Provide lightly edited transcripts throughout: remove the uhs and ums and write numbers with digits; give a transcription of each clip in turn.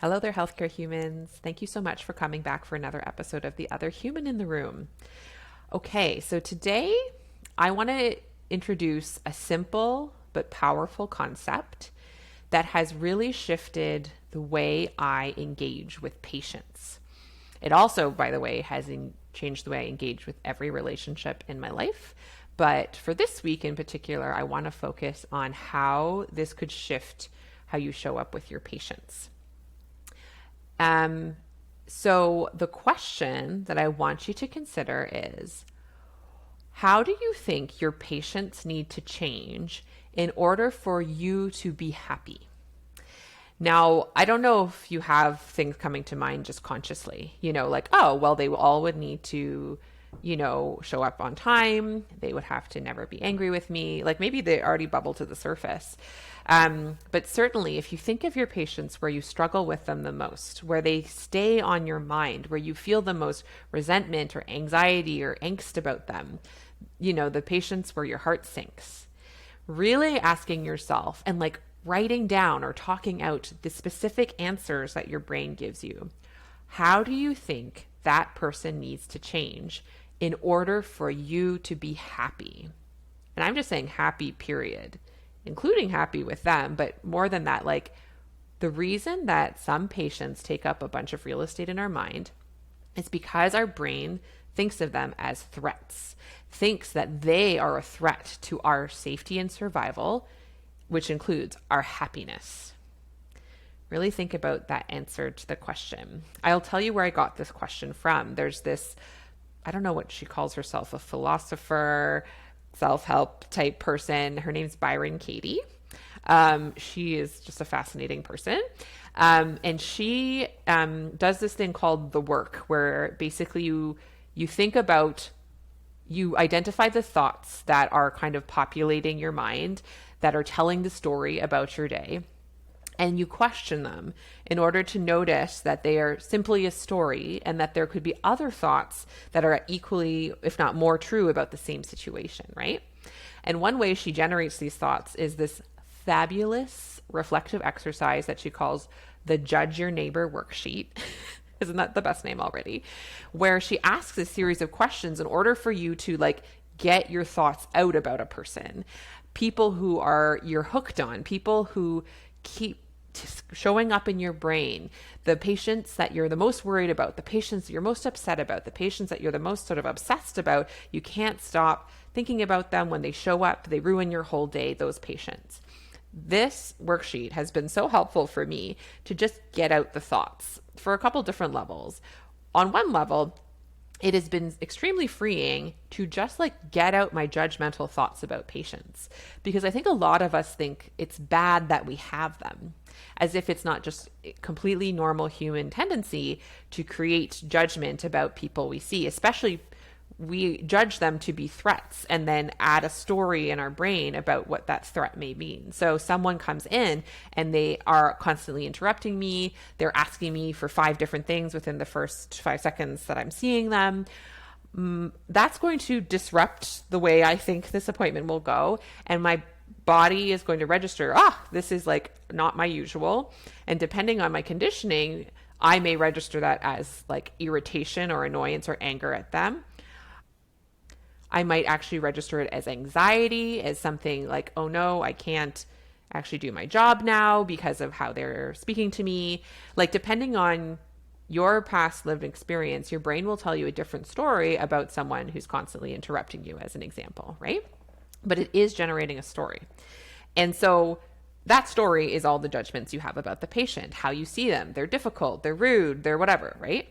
Hello there, healthcare humans. Thank you so much for coming back for another episode of The Other Human in the Room. Okay, so today I want to introduce a simple but powerful concept that has really shifted the way I engage with patients. It also, by the way, has changed the way I engage with every relationship in my life. But for this week in particular, I want to focus on how this could shift how you show up with your patients. So the question that I want you to consider is, how do you think your patients need to change in order for you to be happy? Now, I don't know if you have things coming to mind just consciously, like, oh, well, they all would need to, show up on time. They would have to never be angry with me. Like maybe they already bubble to the surface. But certainly if you think of your patients where you struggle with them the most, where they stay on your mind, where you feel the most resentment or anxiety or angst about them, the patients where your heart sinks, really asking yourself and like writing down or talking out the specific answers that your brain gives you. How do you think that person needs to change in order for you to be happy? And I'm just saying happy, period, including happy with them. But more than that, like the reason that some patients take up a bunch of real estate in our mind is because our brain thinks of them as threats, thinks that they are a threat to our safety and survival, which includes our happiness. Really think about that answer to the question. I'll tell you where I got this question from. There's this, I don't know what she calls herself, a philosopher, self-help type person. Her name's Byron Katie. She is just a fascinating person. And she does this thing called the work, where basically you think about, you identify the thoughts that are kind of populating your mind, that are telling the story about your day, and you question them in order to notice that they are simply a story and that there could be other thoughts that are equally, if not more, true about the same situation, right? And one way she generates these thoughts is this fabulous reflective exercise that she calls the Judge Your Neighbor worksheet. Isn't that the best name already? Where she asks a series of questions in order for you to like get your thoughts out about a person. People who you're hooked on, people who keep showing up in your brain, the patients that you're the most worried about, the patients that you're most upset about, the patients that you're the most sort of obsessed about. You can't stop thinking about them. When they show up, they ruin your whole day, those patients. This worksheet has been so helpful for me to just get out the thoughts for a couple different levels. On one level, it has been extremely freeing to just like get out my judgmental thoughts about patients, because I think a lot of us think it's bad that we have them, as if it's not just a completely normal human tendency to create judgment about people we see, especially we judge them to be threats and then add a story in our brain about what that threat may mean. So someone comes in and they are constantly interrupting me. They're asking me for 5 different things within the first 5 seconds that I'm seeing them. That's going to disrupt the way I think this appointment will go. And my body is going to register, this is like not my usual. And depending on my conditioning, I may register that as like irritation or annoyance or anger at them. I might actually register it as anxiety, as something like, oh no, I can't actually do my job now because of how they're speaking to me. Like depending on your past lived experience, your brain will tell you a different story about someone who's constantly interrupting you, as an example, right? But it is generating a story. And so that story is all the judgments you have about the patient, how you see them. They're difficult, they're rude, they're whatever, right?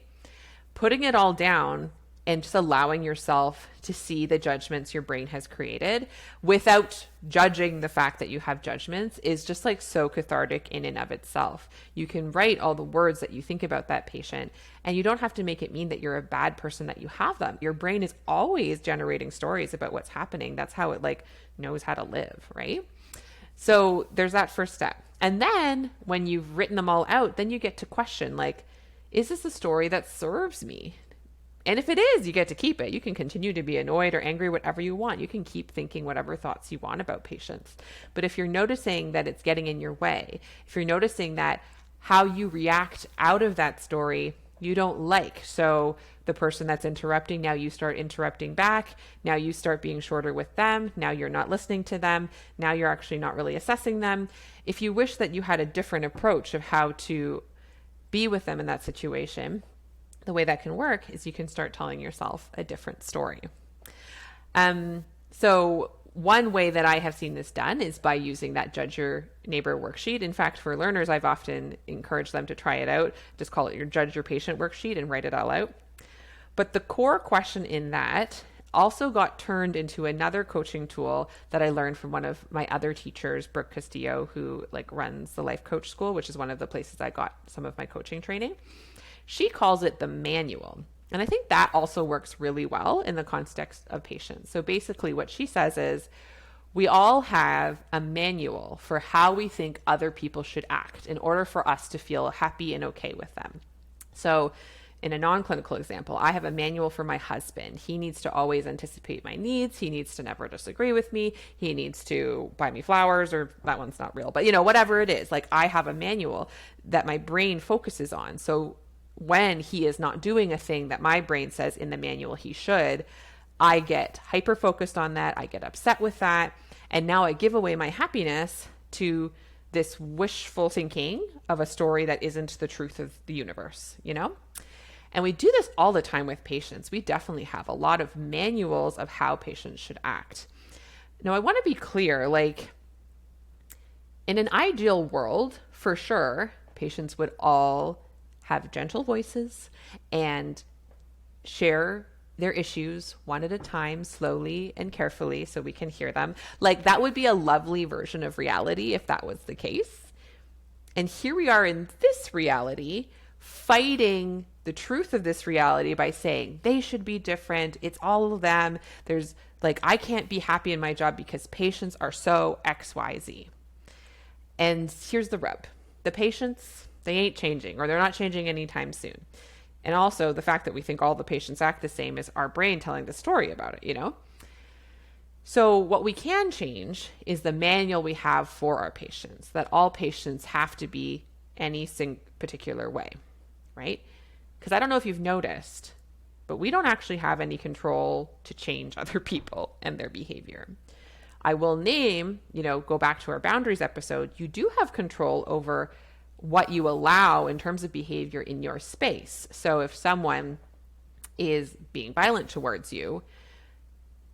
Putting it all down and just allowing yourself to see the judgments your brain has created without judging the fact that you have judgments is just like so cathartic in and of itself. You can write all the words that you think about that patient, and you don't have to make it mean that you're a bad person that you have them. Your brain is always generating stories about what's happening. That's how it like knows how to live, right? So there's that first step. And then when you've written them all out, then you get to question, like, is this a story that serves me? And if it is, you get to keep it. You can continue to be annoyed or angry, whatever you want. You can keep thinking whatever thoughts you want about patients. But if you're noticing that it's getting in your way, if you're noticing that how you react out of that story you don't like. So the person that's interrupting, now you start interrupting back. Now you start being shorter with them. Now you're not listening to them. Now you're actually not really assessing them. If you wish that you had a different approach of how to be with them in that situation, the way that can work is you can start telling yourself a different story. So one way that I have seen this done is by using that Judge Your Neighbor worksheet. In fact, for learners, I've often encouraged them to try it out. Just call it your Judge Your Patient worksheet and write it all out. But the core question in that also got turned into another coaching tool that I learned from one of my other teachers, Brooke Castillo, who runs the Life Coach School, which is one of the places I got some of my coaching training. She calls it the manual. And I think that also works really well in the context of patients. So basically what she says is we all have a manual for how we think other people should act in order for us to feel happy and okay with them. So in a non-clinical example, I have a manual for my husband. He needs to always anticipate my needs. He needs to never disagree with me. He needs to buy me flowers, or that one's not real, but whatever it is, I have a manual that my brain focuses on. So when he is not doing a thing that my brain says in the manual he should, I get hyper focused on that. I get upset with that. And now I give away my happiness to this wishful thinking of a story that isn't the truth of the universe, And we do this all the time with patients. We definitely have a lot of manuals of how patients should act. Now, I want to be clear, in an ideal world, for sure, patients would all have gentle voices and share their issues one at a time, slowly and carefully, so we can hear them. That would be a lovely version of reality if that was the case. And here we are in this reality, fighting the truth of this reality by saying they should be different. It's all of them. There's I can't be happy in my job because patients are so XYZ. And here's the rub. The patients, they ain't changing, or they're not changing anytime soon. And also the fact that we think all the patients act the same is our brain telling the story about it, So what we can change is the manual we have for our patients, that all patients have to be any particular way, right? Because I don't know if you've noticed, but we don't actually have any control to change other people and their behavior. I will name, go back to our boundaries episode, you do have control over what you allow in terms of behavior in your space. So if someone is being violent towards you,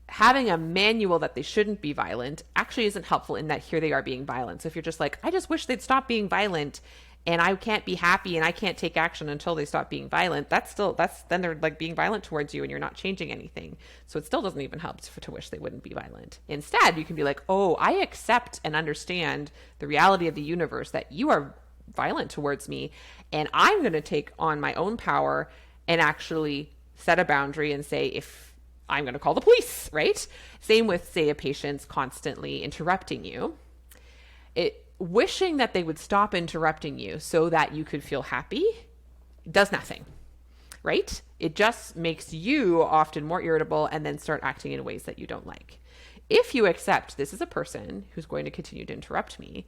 having a manual that they shouldn't be violent actually isn't helpful in that here they are being violent. So if you're just I just wish they'd stop being violent and I can't be happy and I can't take action until they stop being violent, then they're being violent towards you and you're not changing anything. So it still doesn't even help to wish they wouldn't be violent. Instead, you can be oh, I accept and understand the reality of the universe that you are violent towards me, and I'm going to take on my own power and actually set a boundary and say, if I'm going to call the police, right? Same with, say, a patient's constantly interrupting you. Wishing that they would stop interrupting you so that you could feel happy does nothing, right? It just makes you often more irritable and then start acting in ways that you don't like. If you accept this is a person who's going to continue to interrupt me,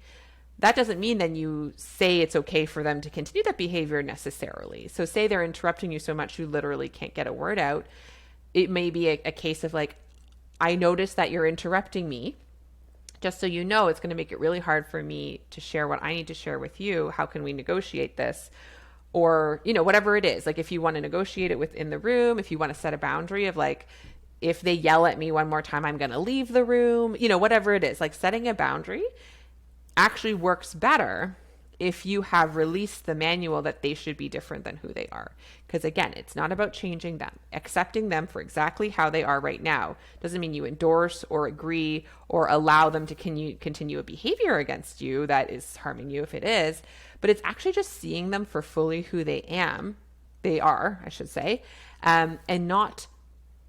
that doesn't mean then you say it's okay for them to continue that behavior necessarily. So say they're interrupting you so much you literally can't get a word out. It may be a case of I notice that you're interrupting me. Just so you know, it's going to make it really hard for me to share what I need to share with you. How can we negotiate this? Or, whatever it is. If you want to negotiate it within the room, if you want to set a boundary of if they yell at me one more time, I'm going to leave the room, whatever it is. Setting a boundary actually works better if you have released the manual that they should be different than who they are. Because again, it's not about changing them. Accepting them for exactly how they are right now doesn't mean you endorse or agree or allow them to continue a behavior against you that is harming you if it is, but it's actually just seeing them for fully who they are, I should say, and not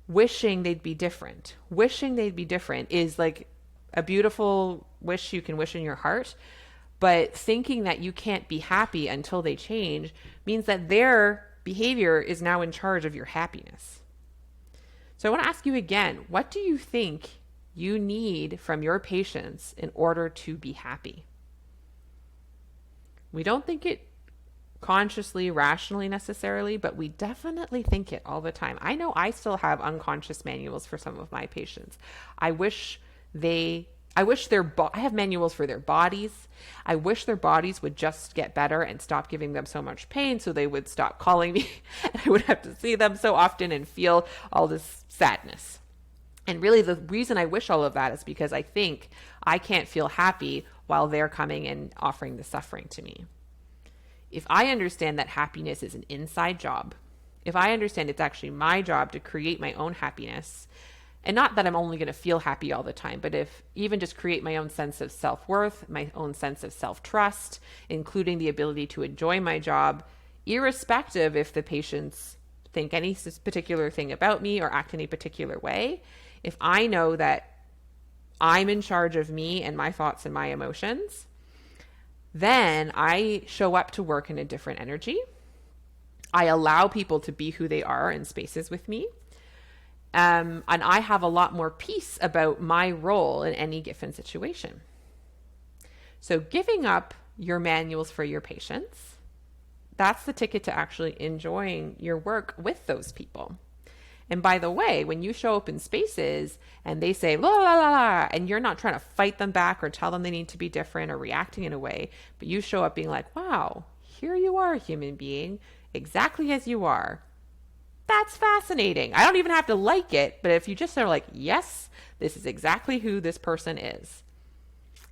wishing they'd be different. Wishing they'd be different is a beautiful wish you can wish in your heart, but thinking that you can't be happy until they change means that their behavior is now in charge of your happiness. So I want to ask you again, what do you think you need from your patients in order to be happy? We don't think it consciously, rationally necessarily, but we definitely think it all the time. I know I still have unconscious manuals for some of my patients. I wish I have manuals for their bodies. I wish their bodies would just get better and stop giving them so much pain so they would stop calling me and I would have to see them so often and feel all this sadness. And really the reason I wish all of that is because I think I can't feel happy while they're coming and offering the suffering to me. If I understand that happiness is an inside job, if I understand it's actually my job to create my own happiness, and not that I'm only going to feel happy all the time, but if even just create my own sense of self-worth, my own sense of self-trust, including the ability to enjoy my job, irrespective if the patients think any particular thing about me or act any particular way, if I know that I'm in charge of me and my thoughts and my emotions, then I show up to work in a different energy. I allow people to be who they are in spaces with me. And I have a lot more peace about my role in any given situation. So giving up your manuals for your patients, that's the ticket to actually enjoying your work with those people. And by the way, when you show up in spaces and they say, la, la, la, la, and you're not trying to fight them back or tell them they need to be different or reacting in a way, but you show up being like, wow, here you are, human being, exactly as you are. That's fascinating. I don't even have to like it, but if you just are like, yes, this is exactly who this person is,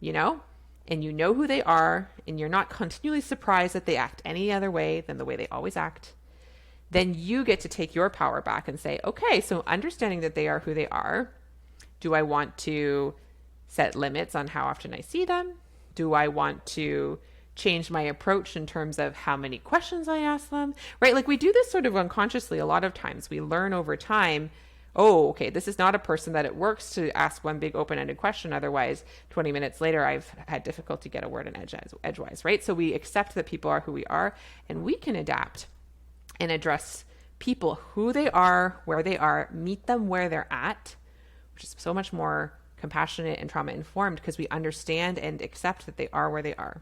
and you know who they are, and you're not continually surprised that they act any other way than the way they always act, then you get to take your power back and say, okay, so understanding that they are who they are, do I want to set limits on how often I see them? Do I want to change my approach in terms of how many questions I ask them, right? Like we do this sort of unconsciously a lot of times. We learn over time, oh, okay, this is not a person that it works to ask one big open-ended question. Otherwise, 20 minutes later, I've had difficulty to get a word in edgewise, right? So we accept that people are who we are and we can adapt and address people who they are, where they are, meet them where they're at, which is so much more compassionate and trauma informed because we understand and accept that they are where they are.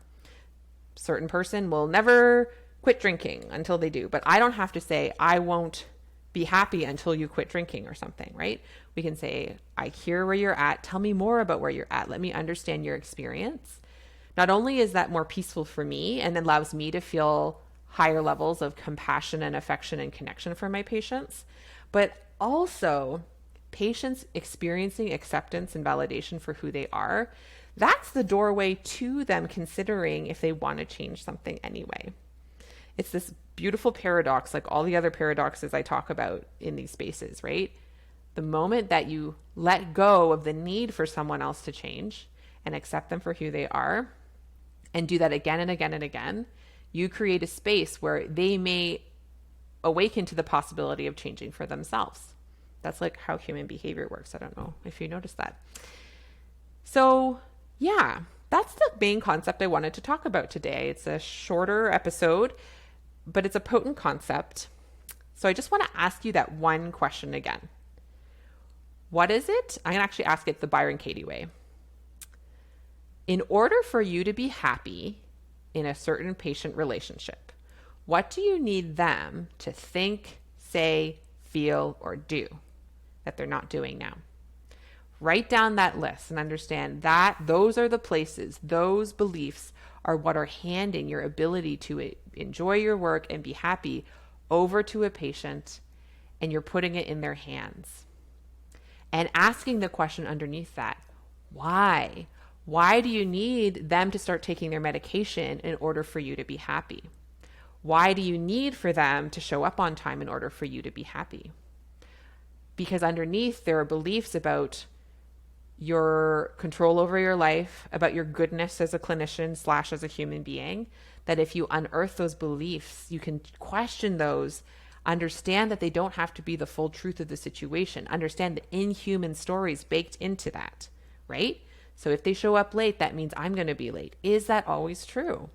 Certain person will never quit drinking until they do, but I don't have to say I won't be happy until you quit drinking or something, right? We can say, I hear where you're at. Tell me more about where you're at. Let me understand your experience. Not only is that more peaceful for me and allows me to feel higher levels of compassion and affection and connection for my patients, but also patients experiencing acceptance and validation for who they are. That's the doorway to them considering if they want to change something anyway. It's this beautiful paradox, like all the other paradoxes I talk about in these spaces, right? The moment that you let go of the need for someone else to change and accept them for who they are, and do that again and again and again, you create a space where they may awaken to the possibility of changing for themselves. That's like how human behavior works. I don't know if you noticed that. So yeah, that's the main concept I wanted to talk about today. It's a shorter episode, but it's a potent concept. So I just want to ask you that one question again. What is it? I'm going to actually ask it the Byron Katie way. In order for you to be happy in a certain patient relationship, what do you need them to think, say, feel, or do that they're not doing now? Write down that list and understand that those are the places, those beliefs are what are handing your ability to enjoy your work and be happy over to a patient, and you're putting it in their hands. And asking the question underneath that, why? Why do you need them to start taking their medication in order for you to be happy? Why do you need for them to show up on time in order for you to be happy? Because underneath there are beliefs about your control over your life, about your goodness as a clinician / as a human being, that if you unearth those beliefs, you can question those, understand that they don't have to be the full truth of the situation, understand the inhuman stories baked into that, right? So if they show up late, that means I'm going to be late. Is that always true?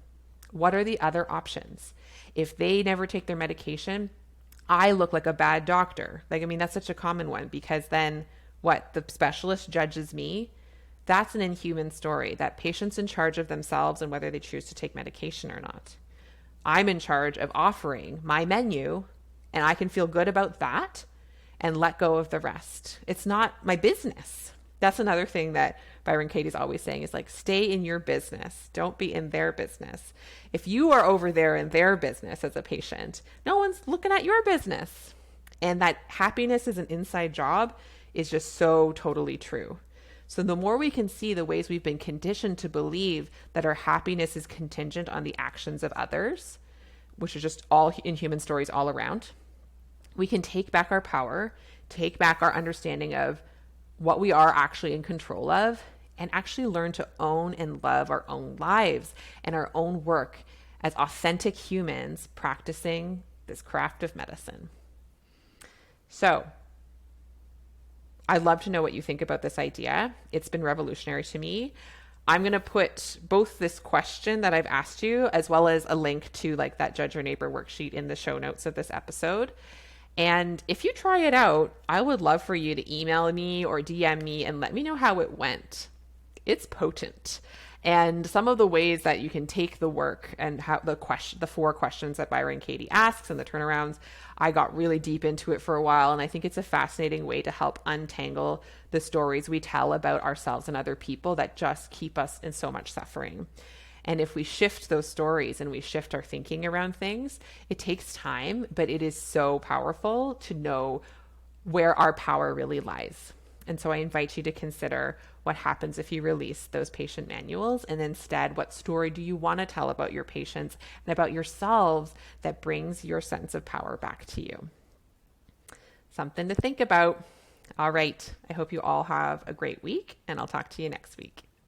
What are the other options? If they never take their medication, I look like a bad doctor. That's such a common one, because then what? The specialist judges me. That's an inhuman story, that patient's in charge of themselves and whether they choose to take medication or not. I'm in charge of offering my menu, and I can feel good about that and let go of the rest. It's not my business. That's another thing that Byron Katie's always saying is like, stay in your business. Don't be in their business. If you are over there in their business as a patient, no one's looking at your business. And that happiness is an inside job is just so totally true. So the more we can see the ways we've been conditioned to believe that our happiness is contingent on the actions of others, which is just all in human stories all around, we can take back our power, take back our understanding of what we are actually in control of, and actually learn to own and love our own lives and our own work as authentic humans practicing this craft of medicine. So I'd love to know what you think about this idea. It's been revolutionary to me. I'm going to put both this question that I've asked you as well as a link to like that Judge Your Neighbor worksheet in the show notes of this episode. And if you try it out, I would love for you to email me or DM me and let me know how it went. It's potent. And some of the ways that you can take the work and how the 4 questions that Byron Katie asks and the turnarounds, I got really deep into it for a while. And I think it's a fascinating way to help untangle the stories we tell about ourselves and other people that just keep us in so much suffering. And if we shift those stories and we shift our thinking around things, it takes time, but it is so powerful to know where our power really lies. And so I invite you to consider what happens if you release those patient manuals, and instead, what story do you want to tell about your patients and about yourselves that brings your sense of power back to you? Something to think about. All right. I hope you all have a great week, and I'll talk to you next week.